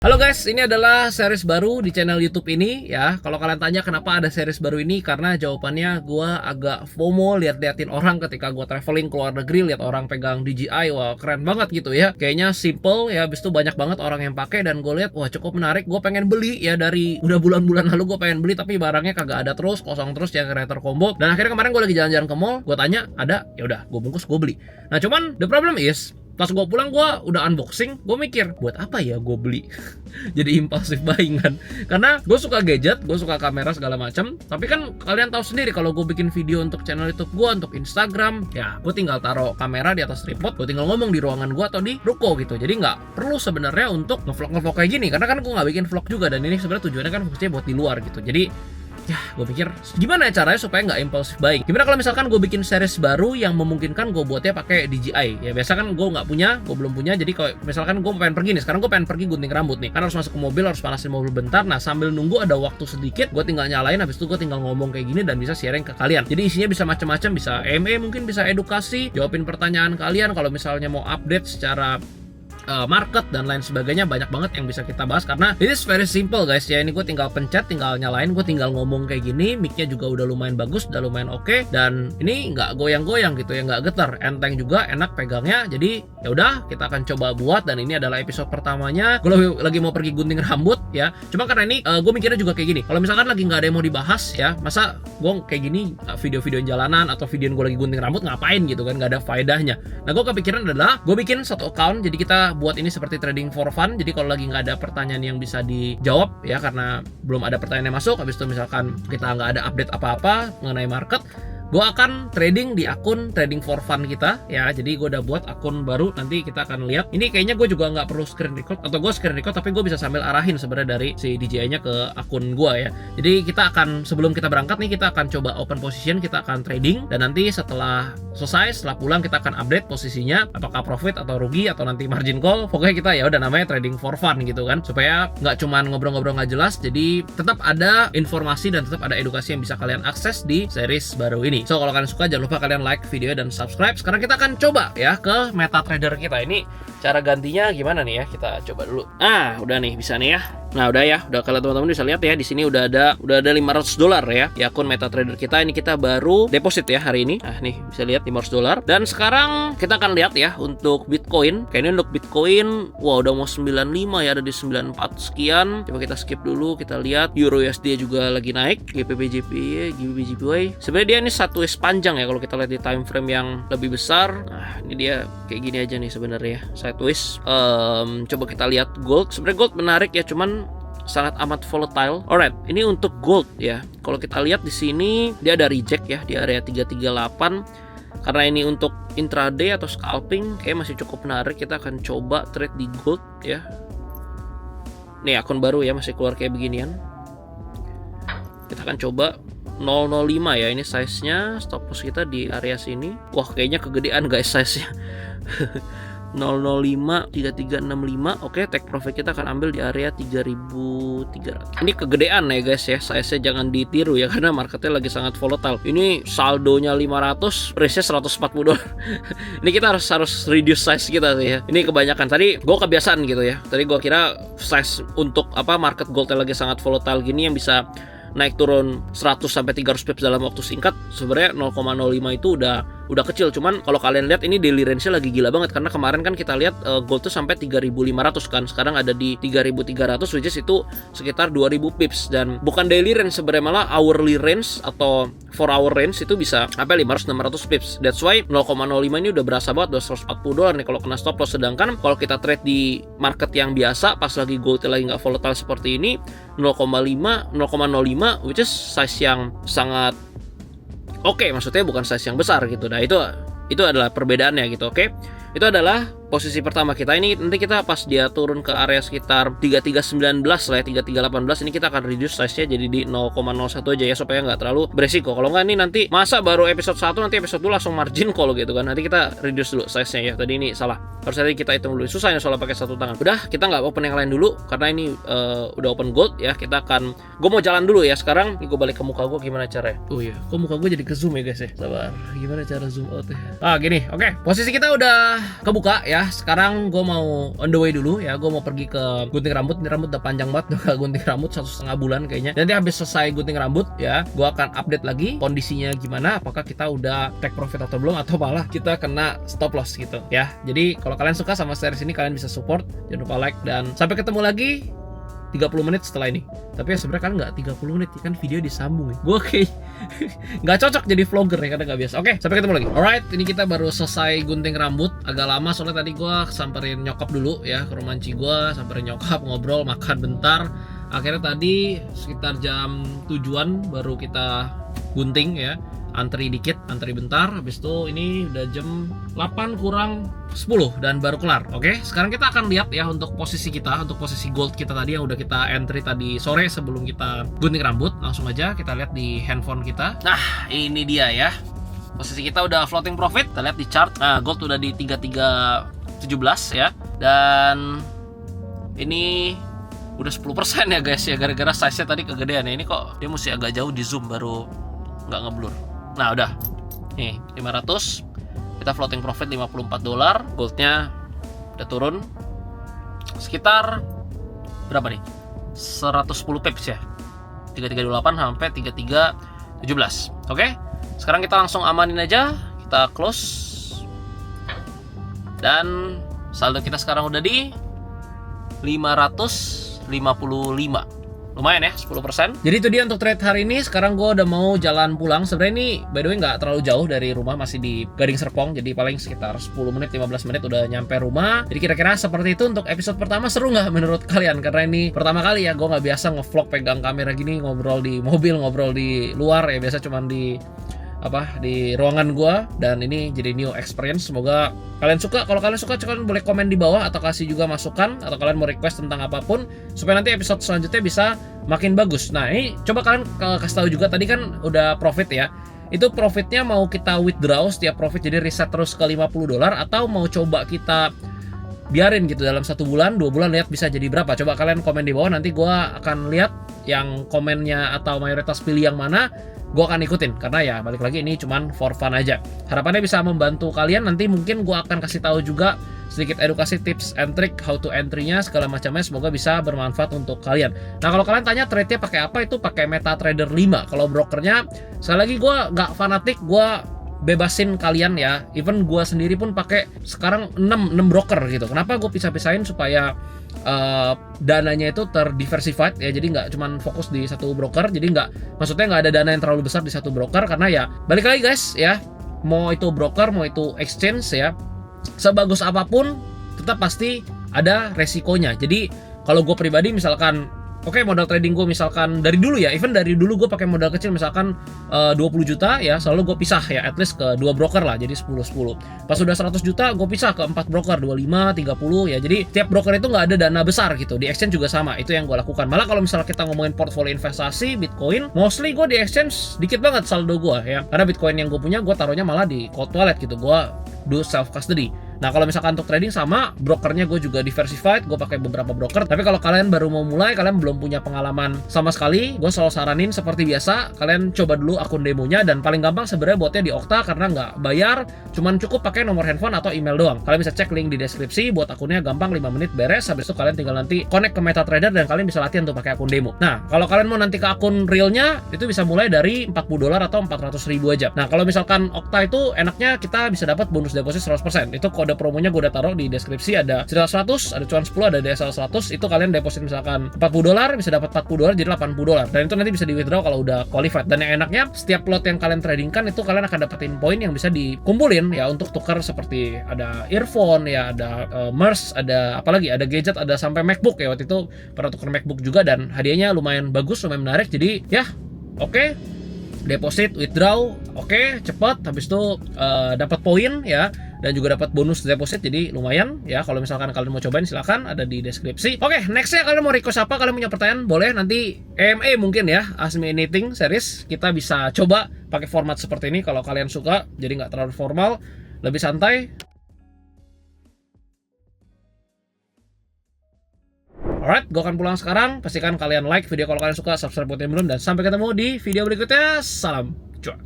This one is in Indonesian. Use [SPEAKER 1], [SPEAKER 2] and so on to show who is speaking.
[SPEAKER 1] Halo guys, ini adalah series baru di channel YouTube ini ya. Kalau kalian tanya kenapa ada series baru ini, karena jawabannya gua agak FOMO lihat-liatin orang ketika gua traveling ke luar negeri, lihat orang pegang DJI, wah keren banget gitu ya. Kayaknya simple ya, habis itu banyak banget orang yang pakai dan gue lihat wah cukup menarik. Gue pengen beli ya, dari udah bulan-bulan lalu gue pengen beli tapi barangnya kagak ada terus, kosong terus yang creator combo. Dan akhirnya kemarin gue lagi jalan-jalan ke mall, gue tanya ada, ya udah gue bungkus gue beli. Nah cuman the problem is pas gue pulang gue udah unboxing, gue mikir buat apa ya gue beli. Jadi impulsif buying kan, karena gue suka gadget, gue suka kamera segala macam. Tapi kan kalian tahu sendiri kalau gue bikin video untuk channel YouTube gue, untuk Instagram, ya gue tinggal taruh kamera di atas tripod, gue tinggal ngomong di ruangan gue atau di ruko gitu. Jadi nggak perlu sebenarnya untuk ngevlog kayak gini, karena kan gue nggak bikin vlog juga, dan ini sebenarnya tujuannya kan fokusnya buat di luar gitu. Jadi ya gue pikir gimana ya caranya supaya nggak impulsif buying. Gimana kalau misalkan gue bikin series baru yang memungkinkan gue buatnya pakai DJI. Ya biasa kan gue nggak punya, gue belum punya. Jadi kalau misalkan gue pengen pergi nih, sekarang gue pengen pergi gunting rambut nih, kan harus masuk ke mobil, harus panasin mobil bentar. Nah sambil nunggu ada waktu sedikit, gue tinggal nyalain, habis itu gue tinggal ngomong kayak gini dan bisa sharing ke kalian. Jadi isinya bisa macam-macam, bisa AMA, mungkin bisa edukasi, jawabin pertanyaan kalian. Kalau misalnya mau update secara market dan lain sebagainya, banyak banget yang bisa kita bahas karena ini very simple guys ya. Ini gue tinggal pencet, tinggal nyalain, gue tinggal ngomong kayak gini, mic-nya juga udah lumayan bagus, udah lumayan oke, dan ini nggak goyang-goyang gitu ya, nggak getar, enteng juga, enak pegangnya. Jadi ya udah, kita akan coba buat, dan ini adalah episode pertamanya. Gue lagi mau pergi gunting rambut ya, cuma karena ini gue mikirnya juga kayak gini, kalau misalkan lagi nggak ada yang mau dibahas ya, masa gue kayak gini video-video jalanan atau video gue lagi gunting rambut ngapain gitu kan, nggak ada faedahnya. Nah gue kepikiran adalah gue bikin satu account, jadi kita buat ini seperti trading for fun. Jadi kalau lagi nggak ada pertanyaan yang bisa dijawab ya, karena belum ada pertanyaan yang masuk, habis itu misalkan kita nggak ada update apa-apa mengenai market, gue akan trading di akun trading for fun kita ya. Jadi gue udah buat akun baru, nanti kita akan lihat. Ini kayaknya gue juga nggak perlu screen record, atau gue screen record tapi gue bisa sambil arahin sebenarnya dari si DJI-nya ke akun gue ya. Jadi kita akan, sebelum kita berangkat nih, kita akan coba open position, kita akan trading, dan nanti setelah selesai, setelah pulang kita akan update posisinya, apakah profit atau rugi atau nanti margin call. Pokoknya kita ya udah namanya trading for fun gitu kan, supaya nggak cuman ngobrol-ngobrol nggak jelas. Jadi tetap ada informasi dan tetap ada edukasi yang bisa kalian akses di series baru ini. So kalau kalian suka, jangan lupa kalian like video dan subscribe. Sekarang kita akan coba ya ke MetaTrader kita. Ini cara gantinya gimana nih ya? Kita coba dulu. Udah nih, bisa nih ya. Nah udah ya, udah kalian teman-teman bisa lihat ya, di sini udah ada $500 ya di akun MetaTrader kita. Ini kita baru deposit ya hari ini. Nah nih bisa lihat $500. Dan sekarang kita akan lihat ya untuk Bitcoin. Kayaknya untuk Bitcoin, wah udah mau 95 ya, ada di 94 sekian. Coba kita skip dulu, kita lihat Euro USD juga lagi naik, GBP JPY. Sebenarnya dia ini satu panjang ya kalau kita lihat di time frame yang lebih besar. Nah ini dia kayak gini aja nih sebenarnya, sideways. Coba kita lihat gold. Sebenarnya gold menarik ya, cuman sangat amat volatile. Alright, ini untuk gold ya. Kalau kita lihat di sini dia ada reject ya di area 338. Karena ini untuk intraday atau scalping kayak masih cukup menarik. Kita akan coba trade di gold ya. Nih akun baru ya, masih keluar kayak beginian. Kita akan coba 005 ya, ini size-nya, stop loss kita di area sini. Wah kayaknya kegedean guys size-nya. 005 3365. Oke, take profit kita akan ambil di area 3300. Ini kegedean ya guys ya, size-nya jangan ditiru ya, karena marketnya lagi sangat volatile. Ini saldonya 500, price-nya $140. Ini kita harus reduce size kita sih ya. Ini kebanyakan. Tadi gue kebiasaan gitu ya. Tadi gue kira size untuk market gold lagi sangat volatile gini yang bisa naik turun 100 sampai 300 pips dalam waktu singkat. Sebenarnya 0,05 itu udah kecil. Cuman kalau kalian lihat ini daily range-nya lagi gila banget, karena kemarin kan kita lihat gold tuh sampai 3.500 kan. Sekarang ada di 3.300, which is itu sekitar 2.000 pips. Dan bukan daily range sebenarnya, malah hourly range atau 4 hour range itu bisa sampai 500-600 pips. That's why 0,05 ini udah berasa banget, udah $140 nih kalau kena stop loss. Sedangkan kalau kita trade di market yang biasa, pas lagi gold lagi nggak volatile seperti ini, 0,05 which is size yang sangat oke, maksudnya bukan size yang besar gitu. Nah itu adalah perbedaannya gitu. Oke, itu adalah posisi pertama kita. Ini nanti kita pas dia turun ke area sekitar 3319 lah ya, 3318, ini kita akan reduce size-nya jadi di 0,01 aja ya, supaya nggak terlalu beresiko. Kalau nggak nih nanti masa baru episode 1 nanti episode 2 langsung margin call gitu kan. Nanti kita reduce dulu size-nya ya. Tadi ini salah, harus tadi kita hitung dulu. Susah ya soal pakai satu tangan. Udah, kita nggak open yang lain dulu karena ini udah open gold ya. Kita akan, gue mau jalan dulu ya sekarang. Ini gue balik ke muka gue, gimana caranya? Oh iya, kok muka gue jadi ke zoom ya guys ya. Sabar, gimana cara zoom out ya? Gini, oke. Posisi kita udah kebuka ya. ya, sekarang gue mau on the way dulu ya. Gue mau pergi ke gunting rambut. Ini rambut udah panjang banget, udah gunting rambut 1,5 bulan kayaknya. Nanti habis selesai gunting rambut ya, gue akan update lagi kondisinya gimana, apakah kita udah take profit atau belum, atau malah kita kena stop loss gitu ya. Jadi kalau kalian suka sama series ini, kalian bisa support, jangan lupa like, dan sampai ketemu lagi 30 menit setelah ini. Tapi ya sebenarnya kan nggak 30 menit kan, video disambung ya. Gue kayak nggak cocok jadi vlogger ya, karena nggak biasa. Oke, sampai ketemu lagi. Alright, ini kita baru selesai gunting rambut. Agak lama soalnya tadi gue samperin nyokap dulu ya ke rumah Ci gue, samperin nyokap, ngobrol, makan bentar. Akhirnya tadi sekitar jam 7-an baru kita gunting ya. Antri dikit, antri bentar. Habis itu ini udah jam 8 kurang 10 dan baru kelar. Oke, sekarang kita akan lihat ya untuk posisi kita, untuk posisi gold kita tadi yang udah kita entry tadi sore sebelum kita gunting rambut. Langsung aja kita lihat di handphone kita. Nah, ini dia ya. Posisi kita udah floating profit. Kita lihat di chart. Nah, gold udah di 3317 ya. Dan ini udah 10% ya guys ya, gara-gara size-nya tadi kegedean ya. Ini kok dia mesti agak jauh di zoom baru nggak ngeblur. Nah udah, nih 500, kita floating profit $54, goldnya udah turun sekitar berapa nih? 110 pips ya, 3328 sampai 3317. Oke, sekarang kita langsung amanin aja, kita close, dan saldo kita sekarang udah di 555. Lumayan ya, 10%. Jadi itu dia untuk trade hari ini. Sekarang gue udah mau jalan pulang. Sebenarnya ini by the way nggak terlalu jauh dari rumah, masih di Gading Serpong. Jadi paling sekitar 10 menit, 15 menit udah nyampe rumah. Jadi kira-kira seperti itu untuk episode pertama. Seru nggak menurut kalian? Karena ini pertama kali ya, gue nggak biasa ngevlog pegang kamera gini, ngobrol di mobil, ngobrol di luar ya. Biasa cuman di ruangan gua, dan ini jadi new experience. Semoga kalian suka. Kalau kalian suka, kalian boleh komen di bawah atau kasih juga masukan, atau kalian mau request tentang apapun supaya nanti episode selanjutnya bisa makin bagus. Nah, ini coba kalian kasih tahu juga, tadi kan udah profit ya. Itu profitnya mau kita withdraw setiap profit jadi reset terus ke $50, atau mau coba kita biarin gitu dalam 1 bulan, 2 bulan lihat bisa jadi berapa. Coba kalian komen di bawah, nanti gua akan lihat yang komennya atau mayoritas pilih yang mana, gue akan ikutin, karena ya balik lagi ini cuman for fun aja. Harapannya bisa membantu kalian. Nanti mungkin gue akan kasih tahu juga sedikit edukasi, tips and trick how to entry-nya segala macamnya, semoga bisa bermanfaat untuk kalian. Nah, kalau kalian tanya trade-nya pakai apa, itu pakai MetaTrader 5. Kalau brokernya, sekali lagi gue nggak fanatik, gue bebasin kalian ya. Even gue sendiri pun pakai sekarang 6 broker gitu. Kenapa gue pisah-pisahin? Supaya dananya itu terdiversified ya, jadi nggak cuman fokus di satu broker. Jadi maksudnya nggak ada dana yang terlalu besar di satu broker, karena ya balik lagi guys ya, mau itu broker mau itu exchange ya, sebagus apapun tetap pasti ada resikonya. Jadi kalau gue pribadi misalkan oke, modal trading gue misalkan dari dulu ya, even dari dulu gue pakai modal kecil misalkan 20 juta ya, selalu gue pisah ya at least ke 2 broker lah, jadi 10-10. Pas sudah 100 juta gue pisah ke 4 broker, 25, 30 ya. Jadi tiap broker itu nggak ada dana besar gitu. Di exchange juga sama, itu yang gue lakukan. Malah kalau misalnya kita ngomongin portfolio investasi Bitcoin, mostly gue di exchange dikit banget saldo gue ya, karena Bitcoin yang gue punya gue taruhnya malah di cold wallet gitu, gue do self custody. Nah, kalau misalkan untuk trading sama, brokernya gue juga diversified, gue pakai beberapa broker. Tapi kalau kalian baru mau mulai, kalian belum punya pengalaman sama sekali, gue selalu saranin seperti biasa, kalian coba dulu akun demonya, dan paling gampang sebenarnya botnya di Okta karena nggak bayar, cuman cukup pakai nomor handphone atau email doang. Kalian bisa cek link di deskripsi, buat akunnya gampang, 5 menit beres. Habis itu kalian tinggal nanti connect ke MetaTrader dan kalian bisa latihan tuh pakai akun demo. Nah, kalau kalian mau nanti ke akun realnya, itu bisa mulai dari $40 atau 400.000 aja. Nah, kalau misalkan Okta itu enaknya kita bisa dapat bonus deposit 100%. Itu kode promonya gue udah taruh di deskripsi, ada cerita 100, ada cuan 10, ada DSL 100. Itu kalian deposit misalkan $40 bisa dapat $40 jadi $80, dan itu nanti bisa di withdraw kalau udah qualified. Dan yang enaknya setiap lot yang kalian tradingkan itu kalian akan dapetin poin yang bisa dikumpulin ya untuk tukar, seperti ada earphone ya, ada merch, ada apalagi, ada gadget, ada sampai MacBook ya. Waktu itu pernah tukar MacBook juga dan hadiahnya lumayan bagus, lumayan menarik. Jadi ya oke, deposit, withdraw, oke, cepat. Habis itu dapat poin ya, dan juga dapat bonus deposit, jadi lumayan ya. Kalau misalkan kalian mau cobain, silakan, ada di deskripsi. Oke, nextnya kalian mau request apa, kalian punya pertanyaan boleh, nanti AMA mungkin ya, Ask Me Anything series, kita bisa coba pakai format seperti ini kalau kalian suka, jadi nggak terlalu formal, lebih santai. Alright, gue akan pulang sekarang. Pastikan kalian like video kalau kalian suka, subscribe buat yang belum, dan sampai ketemu di video berikutnya. Salam cuan.